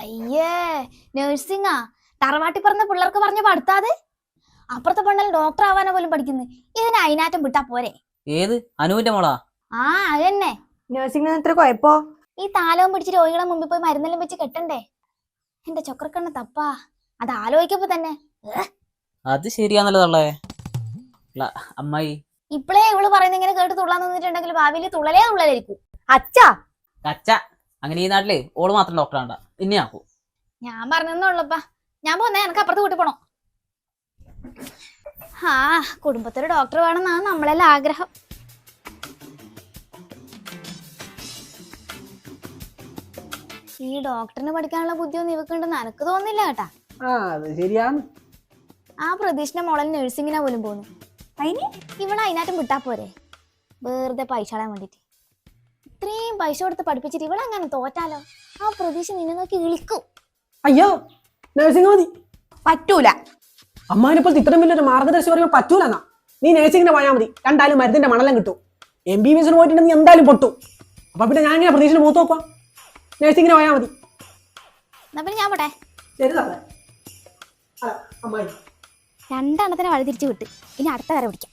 അയ്യേ നഴ്സിംഗാ തറവാട്ടി പറഞ്ഞ പിള്ളേർക്ക് പറഞ്ഞ പഠിത്താത് അപ്പുറത്തെ പെണ്ണൽ ഡോക്ടർ ആവാനോ പോലും പഠിക്കുന്നു ഇതിന് അതിനാറ്റം വിട്ടാ പോരെ. ഏത് അനുവിന്റെ മോളാ? ആ അതന്നെ. നഴ്സിംഗിന് എത്ര കുഴപ്പോ? ഈ താലവും പിടിച്ച് രോഗികളെ മുമ്പിൽ പോയി മരുന്നെല്ലാം വെച്ച് കെട്ടണ്ടേ. എന്റെ ചൊക്കറക്കണ്ണ തപ്പാ അത് ആലോചിക്കപ്പോ തന്നെ. അത് ശരിയാന്നല്ലോ തള്ളേ. അമ്മായി ഇപ്പളേ ഇവള് പറയുന്ന ഇങ്ങനെ കേട്ട് തുള്ളാൻ നിന്നിട്ടുണ്ടെങ്കിൽ ഭാവിയിൽ തുള്ളലായിരിക്കും. അച്ഛാ കച്ച അങ്ങനെ ഈ നാട്ടില് ഓള് മാത്രം ഡോക്ടറാണ്ട ഇനി ആക്കൂ. ഞാൻ പറഞ്ഞെന്നുള്ളപ്പാ. ഞാൻ പോന്നേ, എനക്ക് അപ്പുറത്ത് കൂട്ടി പോണോ. ആ കുടുംബത്തൊരു ഡോക്ടർ വേണമെന്നാണ് നമ്മളെല്ലാം ആഗ്രഹം. ഈ ഡോക്ടറിന് പഠിക്കാനുള്ള ബുദ്ധിയൊന്നും ഇവക്കുണ്ടെന്ന് എനക്ക് തോന്നുന്നില്ല കേട്ടാ. അത് ശരിയാണ്. ആ പ്രതീക്ഷിന്റെ മോളൽ നഴ്സിങ്ങിനാ പോലും പോന്നു. അതിന് ഇവളെ അതിനായിട്ടും വിട്ടാ പോരെ, വെറുതെ പൈസ കളയാൻ വേണ്ടിട്ട്. ഇത്രയും പൈസ കൊടുത്ത് പഠിപ്പിച്ചിട്ട് ഇവളെങ്ങനെ തോറ്റാലോ. ആ പ്രതീക്ഷ നിന്നെ നോക്കി വിളിക്കും. അയ്യോ നഴ്സിംഗ് മതി. പറ്റൂല. അമ്മാനിപ്പോൾ ഇത്രയും വലിയൊരു മാർഗദർശി പറയുമ്പോൾ പറ്റൂലെന്നാ. നീ നഴ്സിംഗിന് പോയാൽ മതി, രണ്ടായാലും മരുന്നിന്റെ മണലം കിട്ടും. MBBS പോയിട്ടുണ്ടെങ്കിൽ നീ എന്തായാലും പൊട്ടും. അപ്പൊ പിന്നെ ഞാൻ ഇങ്ങനെ പ്രതീക്ഷ മൂത്ത് നോക്കാം. നഴ്സിംഗിന് പോയാൽ മതി. എന്നാ പിന്നെ ഞാൻ പോട്ടെ. ശരി അമ്മായി. രണ്ടെണ്ണത്തിനെ വഴി തിരിച്ചു വിട്ട് ഇനി അടുത്ത വരെ പിടിക്കാം.